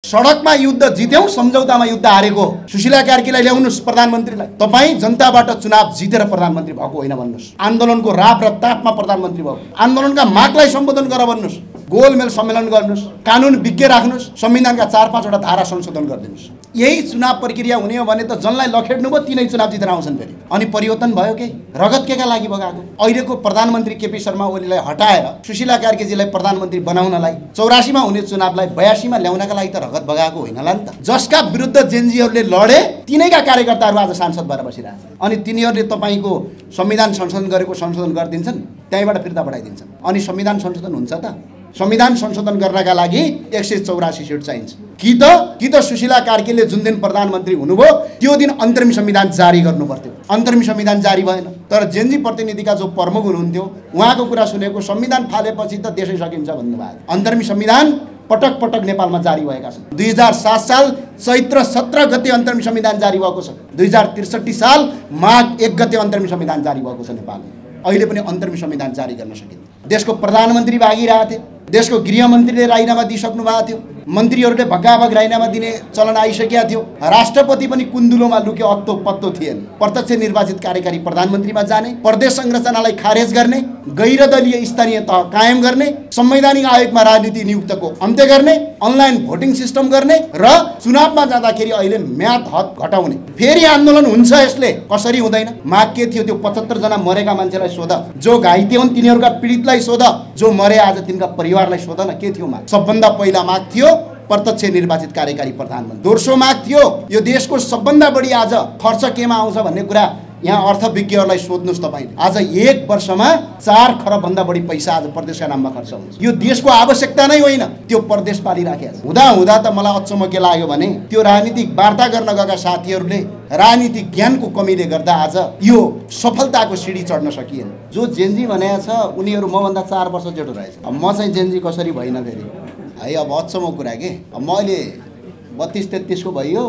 सडकमा युद्ध जित्यौं, सम्झौतामा युद्ध हारेको सुशीला कार्कीलाई ल्याउनुस् प्रधानमन्त्रीलाई। तपाईँ जनताबाट चुनाव जितेर प्रधानमन्त्री भएको होइन भन्नुस्। आन्दोलनको राप र तापमा प्रधानमन्त्री भएको, आन्दोलनका मागलाई सम्बोधन गर भन्नुस्, गोलमेल सम्मेलन गर्नुस्, कानुन विज्ञ राख्नुस्, संविधानका 4-5 वटा धारा संशोधन गरिदिनुस्। यही चुनाव प्रक्रिया हुने हो भने त जनलाई लखेड्नु भयो, तिनै चुनाव जितेर आउँछन् फेरि। अनि परिवर्तन भयो के? रगत केका लागि भगाएको? अहिलेको प्रधानमन्त्री केपी शर्मा ओलीलाई हटाएर सुशीला कार्कीजीलाई प्रधानमन्त्री बनाउनलाई 84 मा हुने चुनावलाई 82 मा ल्याउनका लागि त रगत भगाएको होइनला नि त। जसका विरुद्ध जेनजीहरूले लडे तिनैका कार्यकर्ताहरू आज सांसद भएर बसिरहेछन्। अनि तिनीहरूले तपाईको संविधान संशोधन गरेको संशोधन गरिदिन्छन्, त्यहीबाट फिर्ता पठाइदिन्छन्। अनि संविधान संशोधन हुन्छ त? संविधान संशोधन गर्नका लागि 184 सिट चाहिन्छ। कि त सुशीला कार्कीले जुन दिन प्रधानमन्त्री हुनुभयो त्यो दिन अन्तरिम संविधान जारी गर्नु पर्थ्यो। अन्तरिम संविधान जारी भएन। तर जेनजी प्रतिनिधिका जो प्रमुख हुनुहुन्थ्यो उहाँको कुरा सुनेको, संविधान फालेपछि त देशै सकिन्छ भन्नुभयो। अन्तरिम संविधान पटक पटक नेपालमा जारी भएका छन्। 2007 साल चैत्र 17 गते अन्तरिम संविधान जारी भएको छ। 2063 साल माघ 1 गते अन्तरिम संविधान जारी भएको छ नेपालमा। अहिले पनि अन्तरिम संविधान जारी गर्न सकिन्छ। देशको प्रधानमन्त्री भागिरहेको थियो, देशको गृहमन्त्रीले राजीनामा दिइसक्नु भएको थियो, मन्त्रीहरूले भगाभग राजीनामा दिने चलन आइसकेका थियो, राष्ट्रपति पनि कुन्दुलोमा लुके अत्तो पत्तो थिएन। प्रत्यक्ष निर्वाचित कार्यकारी प्रधानमन्त्रीमा जाने, प्रदेश संरचनालाई खारेज गर्ने, गैर दलीय स्थानीय तह कायम गर्ने, संवैधानिक आयोगमा राजनीति नियुक्तको अन्त्य गर्ने, अनलाइन भोटिङ सिस्टम गर्ने र चुनावमा जाँदाखेरि अहिले म्याद हद घटाउने। फेरि आन्दोलन हुन्छ यसले, कसरी हुँदैन? माग के थियो? त्यो 75 जना मरेका मान्छेलाई सोध, जो घाइते हुन् तिनीहरूका पीडितलाई सोध, जो मरे आज तिनका परिवारलाई सोध न के थियो माग। सबभन्दा पहिला माग थियो प्रत्यक्ष निर्वाचित कार्यकारी प्रधानमन्त्री। दोस्रो माग थियो यो देशको सबभन्दा बढी आज खर्च केमा आउँछ भन्ने कुरा यहाँ अर्थविज्ञहरूलाई सोध्नुस् तपाईले। आज 1 वर्षमा 4 खरब भन्दा बढी पैसा आज प्रदेशका नाममा खर्च हुन्छ। यो देशको आवश्यकता नै होइन, त्यो प्रदेश पालिराखेको छ। हुँदा हुँदा त मलाई अचम्म के लाग्यो भने त्यो राजनीतिक वार्ता गर्न गएका साथीहरूले राजनीतिक ज्ञानको कमीले गर्दा आज यो सफलताको सिडी चढ्न सकिएन। जो जेनजी भनेको छ उनीहरू मभन्दा 4 वर्ष जेठो रहेछ। अब म चाहिँ जेनजी कसरी भइन फेरि है? अब अचम्म कुरा के, अब मैले 32-33 को भइयो।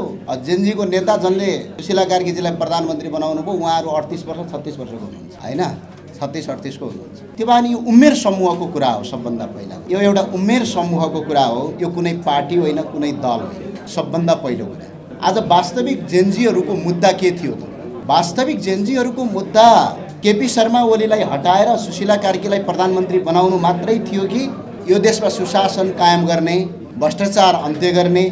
जेनजीको नेता जनले सुशीला कार्कीजीलाई प्रधानमन्त्री बनाउनु भयो, उहाँहरू 38 वर्ष 36 वर्षको हुनुहुन्छ होइन, 36-38 को हुनुहुन्छ। त्यो भने यो उमेर समूहको कुरा हो। सबभन्दा पहिला यो एउटा उमेर समूहको कुरा हो, यो कुनै पार्टी होइन, कुनै दल होइन। सबभन्दा पहिलो कुरा आज वास्तविक जेनजीहरूको मुद्दा के थियो त? वास्तविक जेनजीहरूको मुद्दा केपी शर्मा ओलीलाई हटाएर सुशीला कार्कीलाई प्रधानमन्त्री बनाउनु मात्रै थियो कि यो देशमा सुशासन कायम गर्ने, भ्रष्टाचार अन्त्य गर्ने,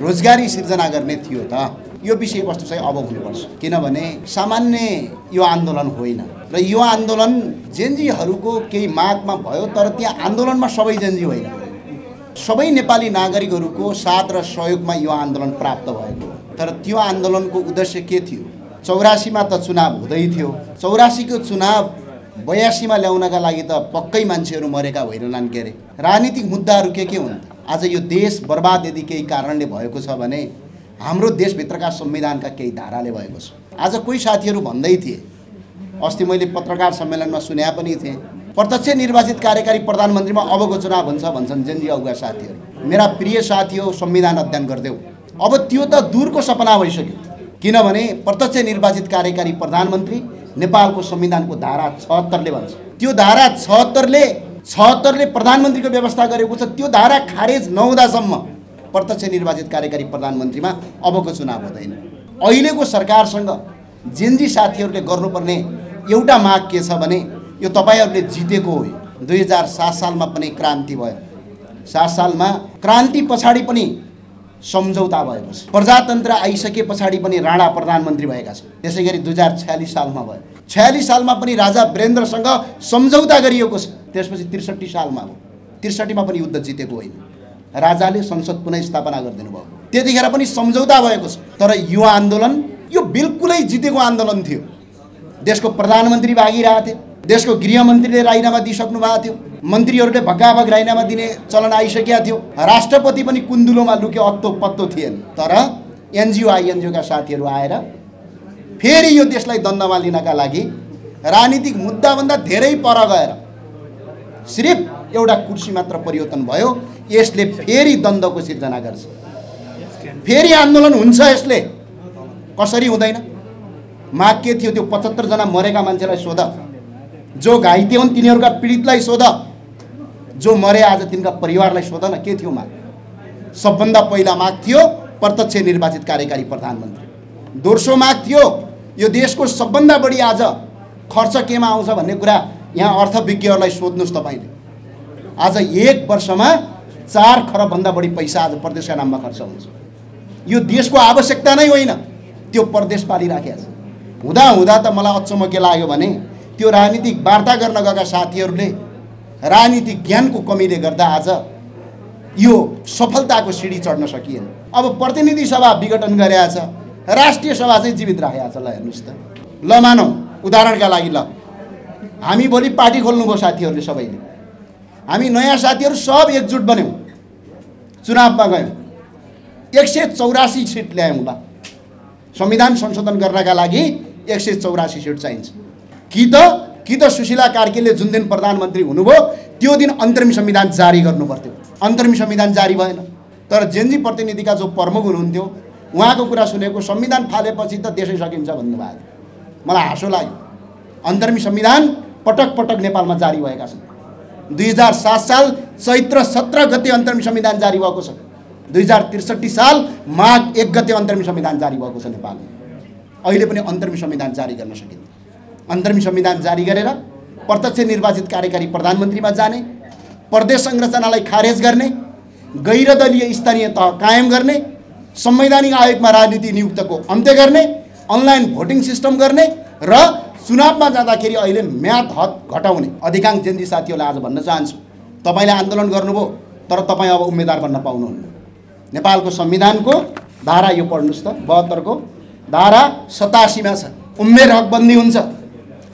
रोजगारी सिर्जना गर्ने थियो त? यो विषयवस्तु चाहिँ अब हुनुपर्छ। किनभने सामान्य यो आन्दोलन होइन र यो आन्दोलन जेनजीहरूको केही मागमा भयो, तर त्यहाँ आन्दोलनमा सबै जेनजी होइन, सबै नेपाली नागरिकहरूको साथ र सहयोगमा यो आन्दोलन प्राप्त भएको। तर त्यो आन्दोलनको उद्देश्य के थियो? 84 मा त चुनाव हुँदै थियो, 84 को चुनाव 82 मा ल्याउनका लागि त पक्कै मान्छेहरू मरेका होइनन् के अरे? राजनीतिक मुद्दाहरू के हुन्? आज यो देश बर्बाद यदि केही कारणले भएको छ भने हाम्रो देशभित्रका संविधानका केही धाराले भएको छ। आज कोही साथीहरू भन्दै थिए, अस्ति मैले पत्रकार सम्मेलनमा सुने पनि थिएँ, प्रत्यक्ष निर्वाचित कार्यकारी प्रधानमन्त्रीमा अबको चुनाव हुन्छ भन्छन् जेनजी अगुवा साथीहरू। मेरा प्रिय साथी हो, संविधान अध्ययन गरिदेऊ। अब त्यो त दूरको सपना भइसक्यो। किनभने प्रत्यक्ष निर्वाचित कार्यकारी प्रधानमन्त्री नेपालको संविधानको धारा 76 ले भन्छ। त्यो धारा 76 ले प्रधानमन्त्रीको व्यवस्था गरेको छ। त्यो धारा खारेज नहुँदासम्म प्रत्यक्ष निर्वाचित कार्यकारी प्रधानमन्त्रीमा अबको चुनाव हुँदैन। अहिलेको सरकारसँग जेनजी साथीहरूले गर्नुपर्ने एउटा माग के छ भने यो तपाईहरूले जितेको हो। 2007 सालमा पनि क्रान्ति भयो, 7 सालमा क्रान्ति पछाडि पनि सम्झौता भएको छ। प्रजातन्त्र आइसके पछाडि पनि राणा प्रधानमन्त्री भएका छन्। त्यसैगरी 2046 सालमा भयो, 46 सालमा पनि राजा वीरेन्द्रसँग सम्झौता गरिएको छ। त्यसपछि 63 सालमा हो, 63 मा पनि युद्ध जितेको होइन, राजाले संसद पुनः स्थापना गरिदिनु भयो, त्यतिखेर पनि सम्झौता भएको छ। तर यो आन्दोलन यो बिल्कुलै जितेको आन्दोलन थियो। देशको प्रधानमन्त्री भागिरहेको थियो, देशको गृहमन्त्रीले राजीनामा दिइसक्नु भएको थियो, मन्त्रीहरूले भगाभग राजीनामा दिने चलन आइसकेका थियो, राष्ट्रपति पनि कुन्दुलोमा लुके अत्तो पत्तो थिएन। तर एनजिओ आइएनजिओका साथीहरू आएर फेरि यो देशलाई द्वन्द्वमा लिनका लागि राजनीतिक मुद्दाभन्दा धेरै पर गएर सिर्फ एउटा कुर्सी मात्र परिवर्तन भयो, यसले फेरि द्वन्द्वको सिर्जना गर्छ। फेरि आन्दोलन हुन्छ यसले, कसरी हुँदैन? माग के थियो? त्यो 75 जना मरेका मान्छेलाई सोध, जो घाइते हुन् तिनीहरूका पीडितलाई सोध, जो मरे आज तिनका परिवारलाई सोध न के थियो माग। सबभन्दा पहिला माग थियो प्रत्यक्ष निर्वाचित कार्यकारी प्रधानमन्त्री। दोस्रो माग थियो यो देशको सबभन्दा बढी आज खर्च केमा आउँछ भन्ने कुरा यहाँ अर्थविज्ञहरूलाई सोध्नुस् तपाईले। आज 1 वर्षमा 4 खरबभन्दा बढी पैसा आज प्रदेशका नाममा खर्च हुन्छ। यो देशको आवश्यकता नै होइन, त्यो प्रदेश पालिराखेको छ। हुँदा हुँदा त मलाई अचम्म के लाग्यो भने त्यो राजनीतिक वार्ता गर्न गएका साथीहरूले राजनीतिक ज्ञानको कमीले गर्दा आज यो सफलताको सिडी चढ्न सकिएन। अब प्रतिनिधि सभा विघटन गरेका छ, राष्ट्रिय सभा चाहिँ जीवित राखेको छ। ल हेर्नुहोस् त, ल मानौँ उदाहरणका लागि, ल हामी भोलि पार्टी खोल्नुभयो साथीहरूले सबैले, हामी नयाँ साथीहरू सब एकजुट बन्यौँ, चुनावमा गयौँ, 184 सिट ल्यायौँ। ल संविधान संशोधन गर्नका लागि 184 सिट चाहिन्छ। कि त सुशीला कार्कीले जुन दिन प्रधानमन्त्री हुनुभयो त्यो दिन अन्तरिम संविधान जारी गर्नु पर्थ्यो। अन्तरिम संविधान जारी भएन। तर जेनजी प्रतिनिधिका जो प्रमुख हुनुहुन्थ्यो उहाँको कुरा सुनेको संविधान फालेपछि त देशै सकिन्छ भन्नुभयो। मलाई हाँसो लाग्यो। अन्तरिम संविधान पटक पटक नेपालमा जारी भएका छन्। 2007 साल चैत्र 17 गते अन्तरिम संविधान जारी भएको छ। 2063 साल माघ 1 गते अन्तरिम संविधान जारी भएको छ नेपालमा। अहिले पनि अन्तरिम संविधान जारी गर्न सकिन्छ। अन्तरिम संविधान जारी गरेर प्रत्यक्ष निर्वाचित कार्यकारी प्रधानमन्त्रीमा जाने, प्रदेश संरचनालाई खारेज गर्ने, गैर दलीय स्थानीय तह कायम गर्ने, संवैधानिक आयोगमा राजनीति नियुक्तको अन्त्य गर्ने, अनलाइन भोटिङ सिस्टम गर्ने र चुनावमा जाँदाखेरि अहिले म्याद हद घटाउने। अधिकांश जेनजी साथीहरूलाई आज भन्न चाहन्छु, तपाईले आन्दोलन गर्नुभयो तर तपाईँ अब उम्मेदवार बन्न पाउनुहुन्न। नेपालको संविधानको धारा यो पढ्नुस् त, 72 को धारा 87 मा छ, उमेर हकबन्दी हुन्छ।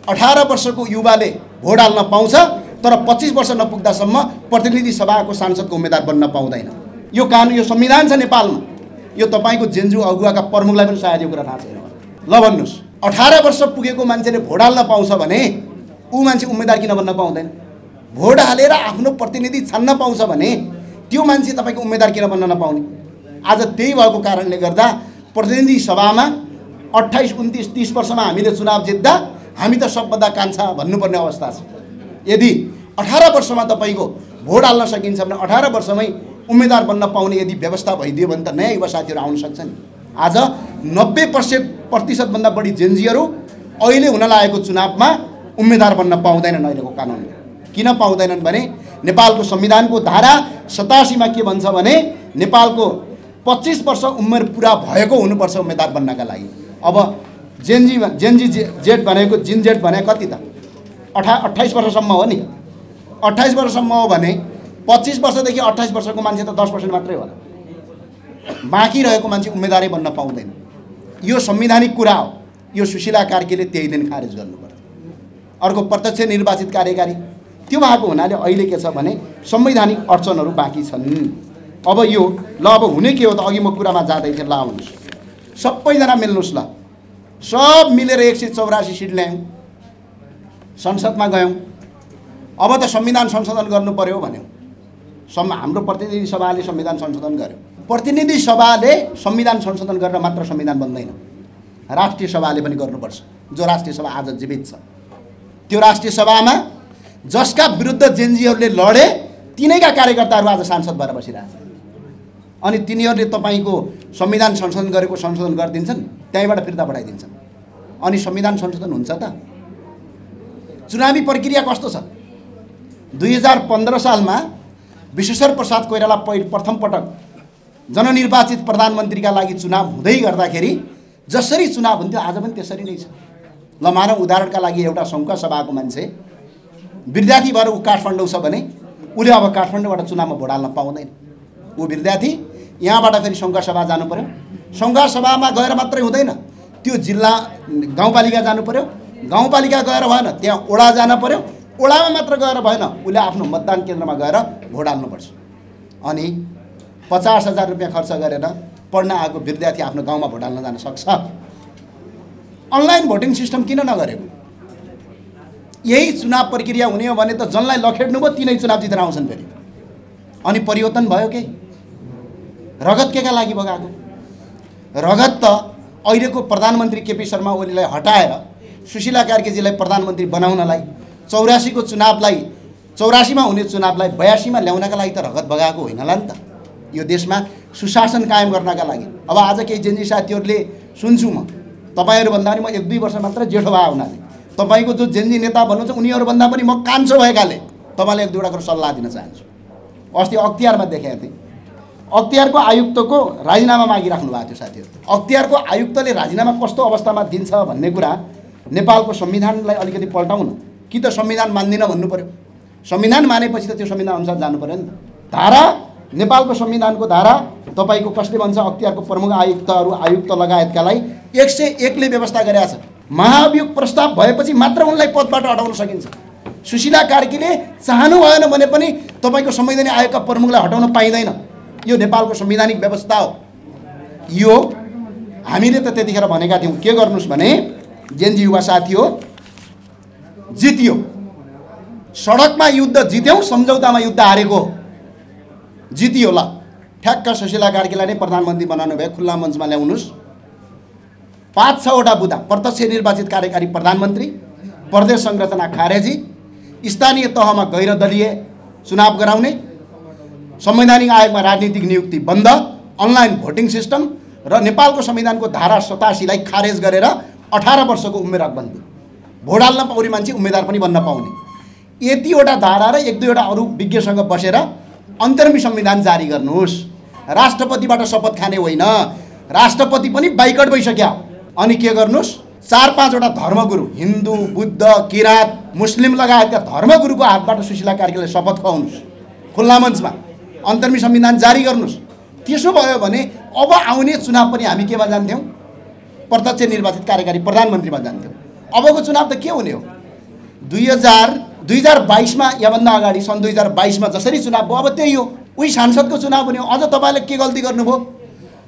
18 वर्षको युवाले भोट हाल्न पाउँछ, तर 25 वर्ष नपुग्दासम्म प्रतिनिधि सभाको सांसदको उम्मेदवार बन्न पाउँदैन। यो कानुन, यो संविधान छ नेपालमा। यो तपाईको जेन्जु अगुवाका प्रमुखलाई पनि सायद यो कुरा थाहा छैन। ल भन्नुस्, 18 वर्ष पुगेको मान्छेले भोट हाल्न पाउँछ भने ऊ मान्छे उम्मेदवार किन बन्न पाउँदैन? भोट हालेर आफ्नो प्रतिनिधि छान्न पाउँछ भने त्यो मान्छे तपाईको उम्मेदवार किन बन्न नपाउने? आज त्यही भएको कारणले गर्दा प्रतिनिधि सभामा 28, 29, 30 वर्षमा हामीले चुनाव जित्दा हामी त सबभन्दा कान्छा भन्नुपर्ने अवस्था छ। यदि 18 वर्षमा तपाईको भोट हाल्न सकिन्छ भने 18 वर्षमै उम्मेदवार बन्न पाउने यदि व्यवस्था भइदियो भने त नयाँ युवा साथीहरू आउन सक्छन्। आज 90% भन्दा बढी जेनजीहरू अहिले हुन लागेको चुनावमा उम्मेदवार बन्न पाउँदैनन् अहिलेको कानुनले। किन पाउँदैनन् भने नेपालको संविधानको धारा 87 मा के भन्छ भने नेपालको 25 वर्ष उमेर पुरा भएको हुनुपर्छ उम्मेदवार बन्नका लागि। अब जेनजी जेट भनेको जिन जेट भने कति त 28 वर्षसम्म हो नि। 28 वर्षसम्म हो भने 25 वर्षदेखि 28 वर्षको मान्छे त 10% मात्रै होला। बाँकी रहेको मान्छे उम्मेदवारै बन्न पाउँदैन। यो संवैधानिक कुरा हो। यो सुशीला कार्कीले त्यही दिन खारेज गर्नुपर्छ। अर्को प्रत्यक्ष निर्वाचित कार्यकारी त्यो भएको हुनाले अहिले के छ भने संवैधानिक अडचनहरू बाँकी छन्। अब यो ल अब हुने के हो त? अघि म कुरामा जाँदै थिएँ। ल आउनुहोस्, सबैजना मिल्नुहोस्। ल सब मिलेर 184 सिट ल्यायौँ, संसदमा गयौँ। अब त संविधान संशोधन गर्नु पर्यो भन्यौँ। हाम्रो प्रतिनिधि सभाले संविधान संशोधन गर्यो। प्रतिनिधि सभाले संविधान संशोधन गरेर मात्र संविधान बन्दैन, राष्ट्रिय सभाले पनि गर्नुपर्छ। जो राष्ट्रिय सभा आज जीवित छ त्यो राष्ट्रिय सभामा जसका विरुद्ध जेनजीहरूले लडे तिनैका कार्यकर्ताहरू आज सांसद भएर बसिरहेछ। अनि तिनीहरूले तपाईको संविधान संशोधन गरेको संशोधन गरिदिन्छन्, त्यहीँबाट फिर्ता पठाइदिन्छन्। अनि संविधान संशोधन हुन्छ त? चुनावी प्रक्रिया कस्तो छ? 2015 सालमा विश्वेश्वर प्रसाद कोइराला प्रथम पटक जननिर्वाचित प्रधानमन्त्रीका लागि चुनाव हुँदै गर्दाखेरि जसरी चुनाव हुन्थ्यो आज पनि त्यसरी नै छ। ल मानव उदाहरणका लागि एउटा सङ्घका सभाको मान्छे विद्यार्थी भएर ऊ काठमाडौँ छ भने उसले अब काठमाडौँबाट चुनावमा भोट हाल्न पाउँदैन। ऊ विद्यार्थी यहाँबाट फेरि सङ्घका सभा जानु पर्यो। सङ्घका सभामा गएर मात्रै हुँदैन, त्यो जिल्ला गाउँपालिका जानु पर्यो। गाउँपालिका गएर भएन, त्यहाँ ओडा जान पर्यो। ओडामा मात्र गएर भएन, उसले आफ्नो मतदान केन्द्रमा गएर भोट हाल्नुपर्छ। अनि 50,000 रुपियाँ खर्च गरेर पढ्न आएको विद्यार्थी आफ्नो गाउँमा भोट हाल्न जान सक्छ। अनलाइन भोटिङ सिस्टम किन नगरेको? यही चुनाव प्रक्रिया हुने हो भने त जनलाई लखेड्नु भयो, तिनै चुनाव जितेर आउँछन् फेरि। अनि परिवर्तन भयो के? रगत केका लागि बगाएको? रगत त अहिलेको प्रधानमन्त्री केपी शर्मा ओलीलाई हटाएर सुशीला कार्कीजीलाई प्रधानमन्त्री बनाउनलाई 84 को चुनावलाई 84 मा हुने चुनावलाई 82 मा ल्याउनका लागि त रगत बगाएको होइन होला नि त। यो देशमा सुशासन कायम गर्नका लागि। अब आज केही जेन्जी साथीहरूले सुन्छु म तपाईँहरूभन्दा पनि म 1-2 वर्ष मात्र जेठो भए हुनाले तपाईँको जो जेन्जी नेता भन्नुहुन्छ उनीहरूभन्दा पनि म कान्छो भएकाले तपाईँलाई 1-2वटा कुरा सल्लाह दिन चाहन्छु। अस्ति अख्तियारमा देखेको थिएँ, अख्तियारको आयुक्तको राजीनामा मागिराख्नु भएको थियो साथीहरू। अख्तियारको आयुक्तले राजीनामा कस्तो अवस्थामा दिन्छ भन्ने कुरा नेपालको संविधानलाई अलिकति पल्टाउन, कि त संविधान मान्दिन भन्नु पर्यो, संविधान मानेपछि त त्यो संविधान अनुसार जानु पर्यो नि त। धारा नेपालको संविधानको धारा तपाईँको कसले भन्छ अख्तियारको प्रमुख आयुक्तहरू आयुक्त लगायतकालाई 101ले व्यवस्था गरेका छ। महाभियोग प्रस्ताव भएपछि मात्र उनलाई पदबाट हटाउन सकिन्छ। सुशीला कार्कीले चाहनु भएन भने पनि तपाईँको संवैधानिक आयोगका प्रमुखलाई हटाउन पाइँदैन। यो नेपालको संवैधानिक व्यवस्था हो। यो हामीले त त्यतिखेर भनेका थियौँ के गर्नुहोस् भने जेन्जी युवा साथी हो, जित्यो, सडकमा युद्ध जित्यौँ, सम्झौतामा युद्ध हारेको जितियो। ल ठ्याक्क सुशीला कार्कीलाई नै प्रधानमन्त्री बनाउनु भयो, खुल्ला मञ्चमा ल्याउनुहोस्। 5-6वटा बुदा, प्रत्यक्ष निर्वाचित कार्यकारी प्रधानमन्त्री, प्रदेश संरचना खारेजी, स्थानीय तहमा गैर दलीय चुनाव गराउने, संवैधानिक आयोगमा राजनीतिक नियुक्ति बन्द, अनलाइन भोटिङ सिस्टम र नेपालको संविधानको धारा 87लाई खारेज गरेर 18 वर्षको उमेर हकबन्दी, भोट हाल्न पाउने मान्छे उम्मेदवार पनि बन्न पाउने, यतिवटा धारा र 1-2वटा अरू विज्ञसँग बसेर अन्तर्मी संविधान जारी गर्नुहोस्। राष्ट्रपतिबाट शपथ खाने होइन, राष्ट्रपति पनि बाइकट भइसक्यो। अनि के गर्नुहोस्, 4-5वटा धर्मगुरु, हिन्दू, बुद्ध, किराँत, मुस्लिम लगायतका धर्मगुरुको हातबाट सुशीला कार्कीलाई शपथ खुवाउनुहोस् खुल्ला मञ्चमा, अन्तर्मी संविधान जारी गर्नुहोस्। त्यसो भयो भने अब आउने चुनाव पनि हामी केमा जान्थ्यौँ, प्रत्यक्ष निर्वाचित कार्यकारी प्रधानमन्त्रीमा जान्थ्यौँ। अबको चुनाव त के हुने हो, 2022मा याभन्दा अगाडि सन् 2022मा जसरी चुनाव भयो अब त्यही हो, उही सांसदको चुनाव हुने हो। अझ तपाईँले के गल्ती गर्नुभयो,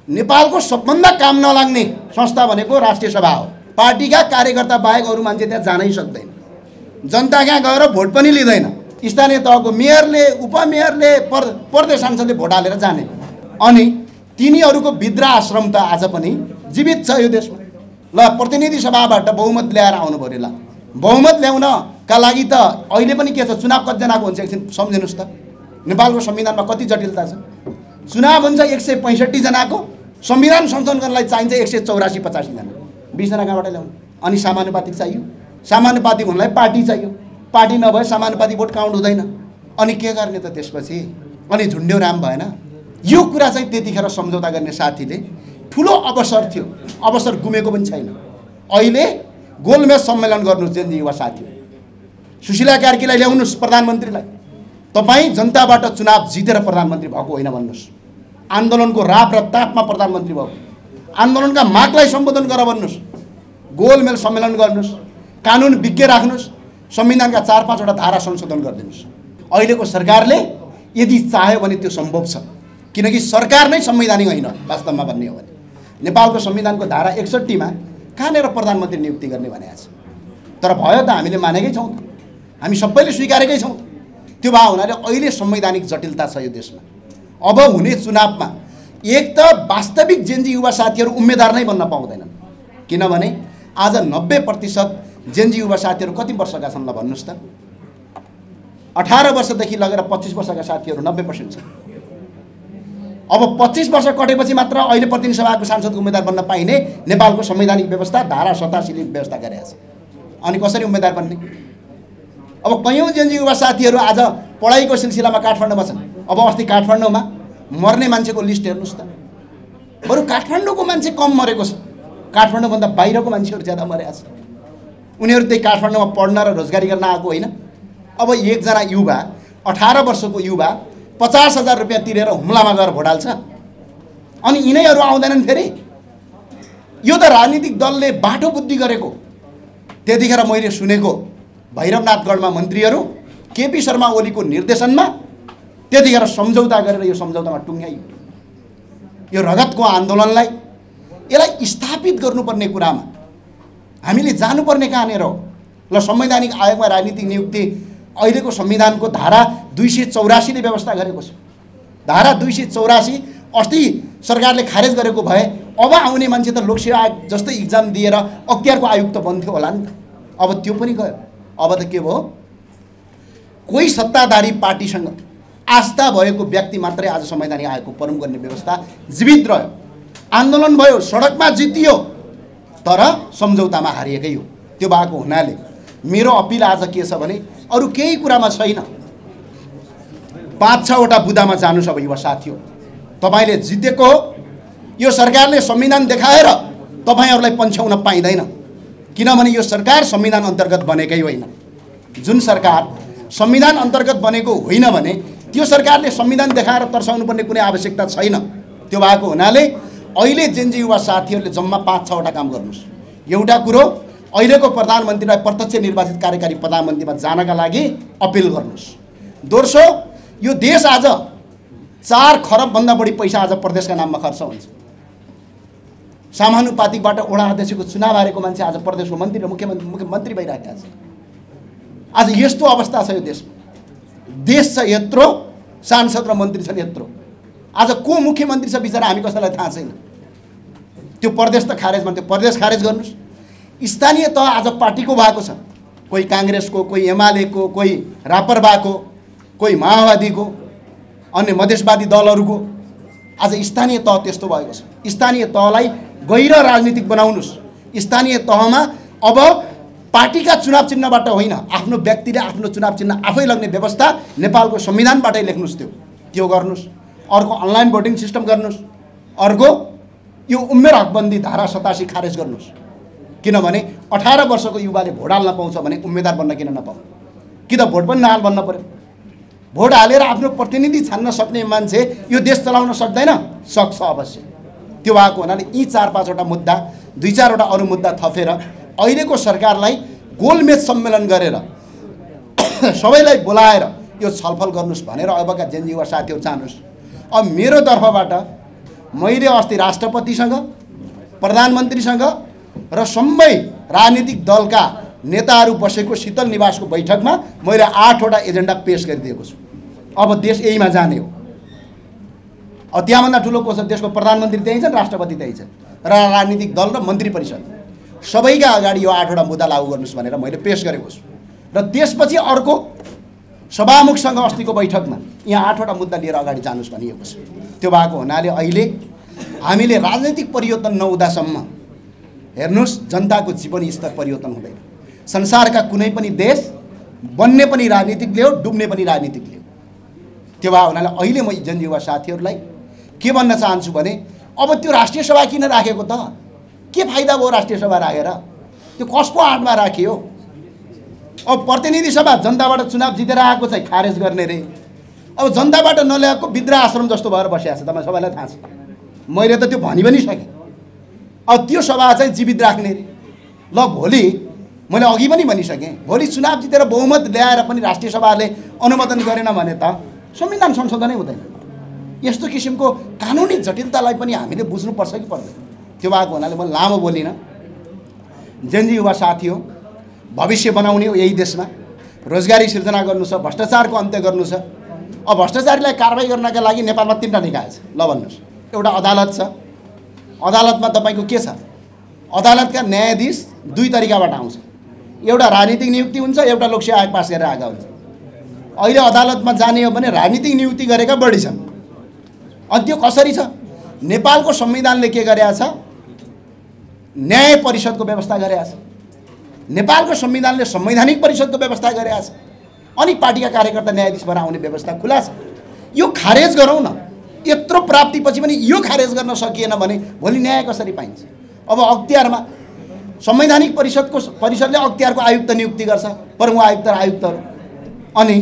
नेपालको सबभन्दा काम नलाग्ने संस्था भनेको राष्ट्रिय सभा हो। पार्टीका कार्यकर्ता बाहेक अरू मान्छे त्यहाँ जानै सक्दैन, जनता कहाँ गएर भोट पनि लिँदैन, स्थानीय तहको मेयरले, उपमेयरले, प्रदेश सांसदले भोट हालेर जाने। अनि तिनीहरूको वृद्ध आश्रम त आज पनि जीवित छ यो देशमा। ल प्रतिनिधि सभाबाट बहुमत ल्याएर आउनु पर्यो। ल बहुमत ल्याउनका लागि त अहिले पनि के छ, चुनाव कतिजनाको हुन्छ एकछिन सम्झिनुहोस् त। नेपालको संविधानमा कति जटिलता छ। चुनाव हुन्छ 165 जनाको, संविधान संशोधन गर्नलाई चाहिन्छ 184-85 जना, 20 जना कहाँबाट ल्याउनु। अनि समानुपातिक चाहियो, समानुपातिक हुनलाई पार्टी चाहियो, पार्टी नभए समानुपातिक भोट काउन्ट हुँदैन। अनि के गर्ने त त्यसपछि, अनि झुन्ड्यो राम भएन। यो कुरा चाहिँ त्यतिखेर सम्झौता गर्ने साथीले ठुलो अवसर थियो, अवसर गुमेको पनि छैन। अहिले गोलमेज सम्मेलन गर्नुहोस् जेन्जी युवा साथी, सुशीला कार्कीलाई ल्याउनुहोस् प्रधानमन्त्रीलाई। तपाईँ जनताबाट चुनाव जितेर प्रधानमन्त्री भएको होइन भन्नुहोस्, आन्दोलनको राप र तापमा प्रधानमन्त्री भएको, आन्दोलनका मागलाई सम्बोधन गरेर भन्नुहोस्, गोलमेल सम्मेलन गर्नुहोस्, कानुन विज्ञ राख्नुहोस्, संविधानका 4-5वटा धारा संशोधन गरिदिनुहोस्। अहिलेको सरकारले यदि चाह्यो भने त्यो सम्भव छ, किनकि सरकार नै संवैधानिक होइन वास्तवमा भन्ने हो भने। नेपालको संविधानको धारा 61मा कहाँनिर प्रधानमन्त्री नियुक्ति गर्ने भनेको छ, तर भयो त हामीले मानेकै छौँ, हामी सबैले स्वीकारेकै छौँ। त्यो भए हुनाले अहिले संवैधानिक जटिलता छ यो देशमा। अब हुने चुनावमा एक त वास्तविक जेन्जी युवा साथीहरू उम्मेदवार नै बन्न पाउँदैनन्, किनभने आज 90% जेन्जी युवा साथीहरू कति वर्षका छन् ल भन्नुहोस् त। 18 वर्षदेखि लगेर 25 वर्षका साथीहरू 90% छन्। अब 25 वर्ष कटेपछि मात्र अहिले प्रतिनिधि सभाको सांसदको उम्मेदवार बन्न पाइने नेपालको संवैधानिक व्यवस्था धारा 87ले व्यवस्था गरेको छ। अनि कसरी उम्मेदवार बन्ने। अब कयौँ जेन्जी युवा साथीहरू आज पढाइको सिलसिलामा काठमाडौँमा छन्। अब अस्ति काठमाडौँमा मर्ने मान्छेको लिस्ट हेर्नुहोस् त, बरु काठमाडौँको मान्छे कम मरेको छ, काठमाडौँभन्दा बाहिरको मान्छेहरू ज्यादा मरेका छन्। उनीहरू त्यही काठमाडौँमा पढ्न र रोजगारी गर्न आएको होइन। अब एकजना युवा 18 वर्षको युवा 50,000 रुपियाँ तिरेर हुम्लामा गएर भोट हाल्छ, अनि यिनैहरू आउँदैनन् फेरि। यो त राजनीतिक दलले बाटो बुद्धि गरेको। त्यतिखेर मैले सुनेको भैरवनाथगढमा मन्त्रीहरू केपी शर्मा ओलीको निर्देशनमा त्यतिखेर सम्झौता गरेर यो सम्झौतामा टुङ्ग्याइयो। यो रगतको आन्दोलनलाई यसलाई स्थापित गर्नुपर्ने कुरामा हामीले जानुपर्ने कहाँनिर हो। ल संवैधानिक आयोगमा राजनीतिक नियुक्ति अहिलेको संविधानको धारा 284ले व्यवस्था गरेको छ। धारा 284 अस्ति सरकारले खारेज गरेको भए अब आउने मान्छे त लोकसेवा आयोग जस्तै इक्जाम दिएर अख्तियारको आयुक्त बन्थ्यो होला नि त। अब त्यो पनि गयो। अब त के भयो, कोही सत्ताधारी पार्टीसँग आस्था भएको व्यक्ति मात्रै आज संवैधानिक आयोगको प्रमुख गर्ने व्यवस्था जीवित रह्यो। आन्दोलन भयो, सडकमा जितियो, तर सम्झौतामा हारिएकै हो। त्यो भएको हुनाले मेरो अपिल आज के छ भने अरू केही कुरामा छैन, 5-6वटा बुदामा जानुस्। अब युवा साथी हो, तपाईँले जितेको हो। यो सरकारले संविधान देखाएर तपाईँहरूलाई पन्छाउन पाइँदैन, किनभने यो सरकार संविधान अन्तर्गत बनेकै होइन। जुन सरकार संविधान अन्तर्गत बनेको होइन भने त्यो सरकारले संविधान देखाएर तर्साउनु पर्ने कुनै आवश्यकता छैन। त्यो भएको हुनाले अहिले जेनजी युवा साथीहरूले जम्मा 5-6वटा काम गर्नुहोस्। एउटा कुरो, अहिलेको प्रधानमन्त्रीलाई प्रत्यक्ष निर्वाचित कार्यकारी प्रधानमन्त्रीमा जानका लागि अपिल गर्नुहोस्। दोस्रो, यो देश आज 4 खरबभन्दा बढी पैसा आज प्रदेशका नाममा खर्च हुन्छ। समानुपातिकबाट वडा अध्यक्षको चुनाव हारेको मान्छे आज प्रदेशको मन्त्री र मुख्यमन्त्री भइरहेका छ। आज यस्तो अवस्था छ यो देशमा। देश छ यत्रो, सांसद र मन्त्री छन् यत्रो, आज को मुख्यमन्त्री छ बिचरा हामी कसैलाई थाहा छैन। त्यो प्रदेश त खारेज भन्थ्यो, प्रदेश खारेज गर्नुहोस्। स्थानीय तह आज पार्टीको भएको छ, कोही काङ्ग्रेसको, कोही एमालेको, कोही रापरबाको, कोही माओवादीको, अन्य मधेसवादी दलहरूको। आज स्थानीय तह त्यस्तो भएको छ। स्थानीय तहलाई गैर राजनीतिक बनाउनुहोस्। स्थानीय तहमा अब पार्टीका चुनाव चिन्हबाट होइन, आफ्नो व्यक्तिले आफ्नो चुनाव चिन्ह आफै लग्ने व्यवस्था नेपालको संविधानबाटै लेख्नुहोस्। त्यो गर्नुहोस्। अर्को, अनलाइन भोटिङ सिस्टम गर्नुहोस्। अर्को, यो उमेर हकबन्दी धारा 87 खारेज गर्नुहोस्। किनभने 18 वर्षको युवाले भोट हाल्न पाउँछ भने उम्मेदवार बन्न किन नपाउँ? कि त भोट पनि नहाल बन्न पर्यो? भोट हालेर आफ्नो प्रतिनिधि छान्न सक्ने मान्छे यो देश चलाउन सक्दैन? सक्छ अवश्य। त्यो भएको हुनाले यी 4-5वटा मुद्दा, 2-4वटा अरू मुद्दा थपेर अहिलेको सरकारलाई गोलमेज सम्मेलन गरेर सबैलाई बोलाएर यो छलफल गर्नुहोस् भनेर अबका जेनजी युवा साथीहरू चाहनुहोस्। अब मेरो तर्फबाट मैले अस्ति राष्ट्रपतिसँग, प्रधानमन्त्रीसँग र सबै राजनीतिक दलका नेताहरू बसेको शीतल निवासको बैठकमा मैले 8वटा एजेन्डा पेश गरिदिएको छु। अब देश यहीमा जाने हो। अब त्यहाँभन्दा ठुलो को छ? देशको प्रधानमन्त्री त्यही छन्, राष्ट्रपति त्यही छन्, र राजनीतिक दल र मन्त्री परिषद सबैका अगाडि यो 8वटा मुद्दा लागू गर्नुहोस् भनेर मैले पेश गरेको छु। र त्यसपछि अर्को सभामुखसँग अस्तिको बैठकमा यहाँ 8वटा मुद्दा लिएर अगाडि जानुहोस् भनिएको छ। त्यो भएको हुनाले अहिले हामीले राजनीतिक परिवर्तन नहुँदासम्म हेर्नुहोस्, जनताको जीवन स्तर परिवर्तन हुँदैन। संसारका कुनै पनि देश बन्ने पनि राजनीतिकले हो, डुब्ने पनि राजनीतिकले हो। त्यो भएको हुनाले अहिले म जनयुवा साथीहरूलाई के भन्न चाहन्छु भने अब त्यो राष्ट्रिय सभा किन राखेको त? के फाइदा भयो राष्ट्रिय सभा राखेर? त्यो कसको आडमा राखियो? अब प्रतिनिधि सभा जनताबाट चुनाव जितेर आएको चाहिँ खारेज गर्ने रे। अब जनताबाट नल्याएको वृद्ध आश्रम जस्तो भएर बसिएको छ। तपाईँ सबैलाई थाहा छ, मैले त त्यो भनि पनि सकेँ। अब त्यो सभा चाहिँ जीवित राख्ने रे। ल, भोलि मैले अघि पनि भनिसकेँ, भोलि चुनाव जितेर बहुमत ल्याएर पनि राष्ट्रिय सभाले अनुमोदन गरेन भने त संविधान संशोधनै हुँदैन। यस्तो किसिमको कानुनी जटिलतालाई पनि हामीले बुझ्नुपर्छ कि पर्दैन? त्यो भएको हुनाले म लामो बोलिनँ। जेनजी युवा साथी हो, भविष्य बनाउने हो यही देशमा, रोजगारी सिर्जना गर्नु छ, भ्रष्टाचारको अन्त्य गर्नु छ। अब भ्रष्टाचारीलाई कारबाही गर्नका लागि नेपालमा 3टा निकाय छ। ल भन्नुहोस्, एउटा अदालत छ। अदालतमा तपाईँको के छ? अदालतका न्यायाधीश 2 तरिकाबाट आउँछ। एउटा राजनीतिक नियुक्ति हुन्छ, एउटा लोकसेवा आयोग पास गरेर आएका हुन्छ। अहिले अदालतमा जाने हो भने राजनीतिक नियुक्ति गरेका बढी छन्। अनि त्यो कसरी छ? नेपालको संविधानले के गरेको छ? न्याय परिषदको व्यवस्था गरेको छ। नेपालको संविधानले संवैधानिक परिषदको व्यवस्था गरेको छ। अनि पार्टीका कार्यकर्ता न्यायाधीश भएर आउने व्यवस्था खुला छ। यो खारेज गरौँ न। यत्रो प्राप्तिपछि पनि यो खारेज गर्न सकिएन भने भोलि न्याय कसरी पाइन्छ? अब अख्तियारमा संवैधानिक परिषदले अख्तियारको आयुक्त नियुक्ति गर्छ, प्रमुख आयुक्त र आयुक्तहरू। अनि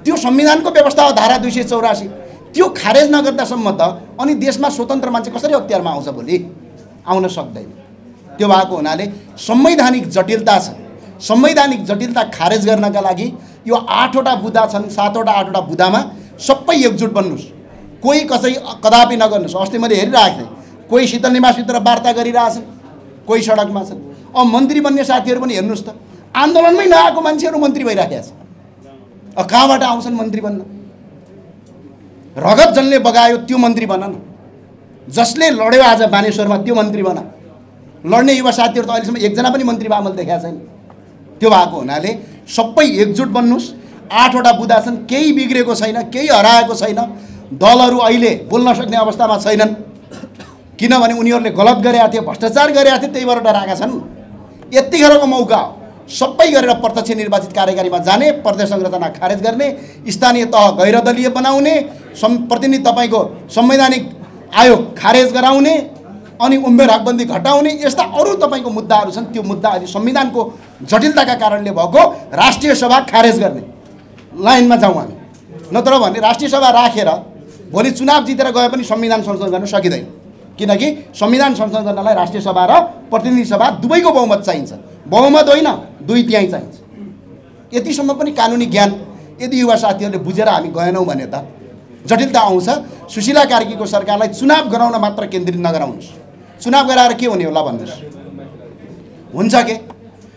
त्यो संविधानको व्यवस्था हो धारा 284, त्यो खारेज नगर्दासम्म त अनि देशमा स्वतन्त्र मान्छे कसरी अख्तियारमा आउँछ? भोलि आउन सक्दैन। त्यो भएको हुनाले संवैधानिक जटिलता छ। संवैधानिक जटिलता खारेज गर्नका लागि यो 8वटा बुदा छन्, 7वटा 8वटा बुदामा सबै एकजुट बन्नुहोस्। कोही कसै कदापि नगर्नुहोस्। अस्ति मैले हेरिरहेको थिएँ, कोही शीतल निवासभित्र वार्ता गरिरहेछन्, कोही सडकमा छन्। अब मन्त्री बन्ने साथीहरू पनि हेर्नुहोस् त, आन्दोलनमै नआएको मान्छेहरू मन्त्री भइराखेका छन्। अब कहाँबाट आउँछन् मन्त्री बन्न? रगत जसले बगायो त्यो मन्त्री बन न। जसले लड्यो आज बानेश्वरमा त्यो मन्त्री बन। लड्ने युवा साथीहरू त अहिलेसम्म एकजना पनि मन्त्री भए मैले देखाएको छैन। त्यो भएको हुनाले सबै एकजुट बन्नुहोस्। 8 वटा बुँदा छन्, केही बिग्रेको छैन, केही हराएको छैन। दलहरू अहिले बोल्न सक्ने अवस्थामा छैनन् किनभने उनीहरूले गलत गरेका थिए, भ्रष्टाचार गरेका थिए, त्यही भएर डराएका छन्। यतिखेरको मौका हो सबै गरेर प्रत्यक्ष निर्वाचित कार्यकारीमा जाने, प्रदेश संरचना खारेज गर्ने, स्थानीय तह गैरदलीय बनाउने, प्रतिनिधि तपाईँको संवैधानिक आयोग खारेज गराउने, अनि उम्मेर हकबन्दी घटाउने, यस्ता अरू तपाईँको मुद्दाहरू छन्। त्यो मुद्दा अहिले संविधानको जटिलताका कारणले भएको राष्ट्रिय सभा खारेज गर्ने लाइनमा जाउँ हामी। नत्र भने राष्ट्रिय सभा राखेर भोलि चुनाव जितेर गए पनि संविधान संशोधन गर्न सकिँदैन, किनकि संविधान संशोधन गर्नलाई राष्ट्रिय सभा र प्रतिनिधि सभा दुवैको बहुमत चाहिन्छ। बहुमत होइन, 2/3 चाहिन्छ। यतिसम्म पनि कानुनी ज्ञान यदि युवा साथीहरूले बुझेर हामी गएनौँ भने त जटिलता आउँछ। सुशीला कार्कीको सरकारलाई चुनाव गराउन मात्र केन्द्रित नगराउनुहोस्। चुनाव गराएर के हुने हो ल भन्नुहोस्? हुन्छ के?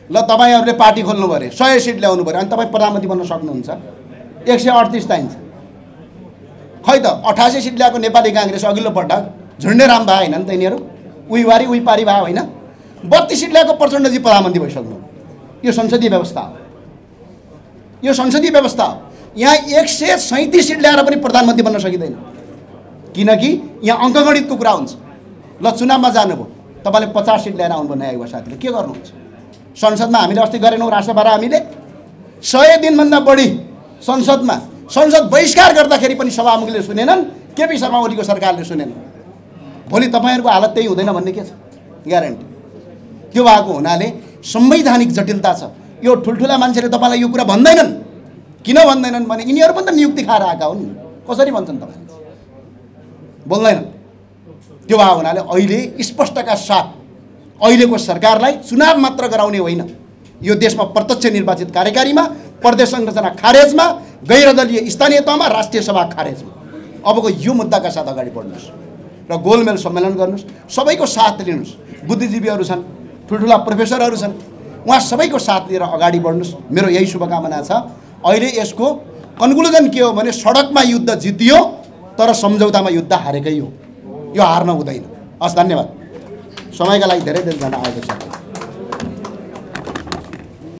ल तपाईँहरूले पार्टी खोल्नु पऱ्यो, 100 सिट ल्याउनु पऱ्यो, अनि तपाईँ प्रधानमन्त्री बन्न सक्नुहुन्छ? 138 चाहिन्छ। खै त 88 सिट ल्याएको नेपाली काङ्ग्रेस अघिल्लो पटक झुन्डे राम भए होइन नि त यिनीहरू? उही वारी उही पारी भए होइन? 32 सिट ल्याएको प्रचण्डजी प्रधानमन्त्री भइसक्नु। यो संसदीय व्यवस्था हो, यो संसदीय व्यवस्था हो। यहाँ 137 सिट ल्याएर पनि प्रधानमन्त्री बन्न सकिँदैन, किनकि यहाँ अङ्कगणितको कुरा हुन्छ। ल चुनावमा जानुभयो, तपाईँले 50 सिट ल्याएर आउनुभयो नयाँ युवा साथीले, के गर्नुहुन्छ? संसदमा हामीले अस्ति गरेनौँ राष्ट्रसभा, हामीले 100 दिनभन्दा बढी संसद बहिष्कार गर्दाखेरि पनि सभामुखले सुनेनन्, केपी शर्मा ओलीको सरकारले सुनेन। भोलि तपाईँहरूको हालत त्यही हुँदैन भन्ने के छ ग्यारेन्टी? त्यो भएको हुनाले संवैधानिक जटिलता छ। यो ठुल्ठुला मान्छेले तपाईँलाई यो कुरा भन्दैनन्। किन भन्दैनन् भने यिनीहरू पनि त नियुक्ति खाएर आएका हुन्। कसरी भन्छन् तपाईँ? बोल्दैनन्। त्यो भएको हुनाले अहिले स्पष्टका साथ अहिलेको सरकारलाई चुनाव मात्र गराउने होइन, यो देशमा प्रत्यक्ष निर्वाचित कार्यकारीमा, प्रदेश संरचना खारेजमा, गैरदलीय स्थानीय तहमा, राष्ट्रिय सभा खारेजमा अबको यो मुद्दाका साथ अगाडि बढ्नुहोस् र गोलमेल सम्मेलन गर्नुहोस्। सबैको साथ लिनुहोस्। बुद्धिजीवीहरू छन्, ठुल्ठुला प्रोफेसरहरू छन्, उहाँ सबैको साथ लिएर अगाडि बढ्नुहोस्। मेरो यही शुभकामना छ। अहिले यसको कन्क्लुजन के हो भने सडकमा युद्ध जितियो तर सम्झौतामा युद्ध हारेकै हो। यो हार्न हुँदैन। हस्, धन्यवाद। समयका लागि धेरै धेरै धन्यवाद आएको छ।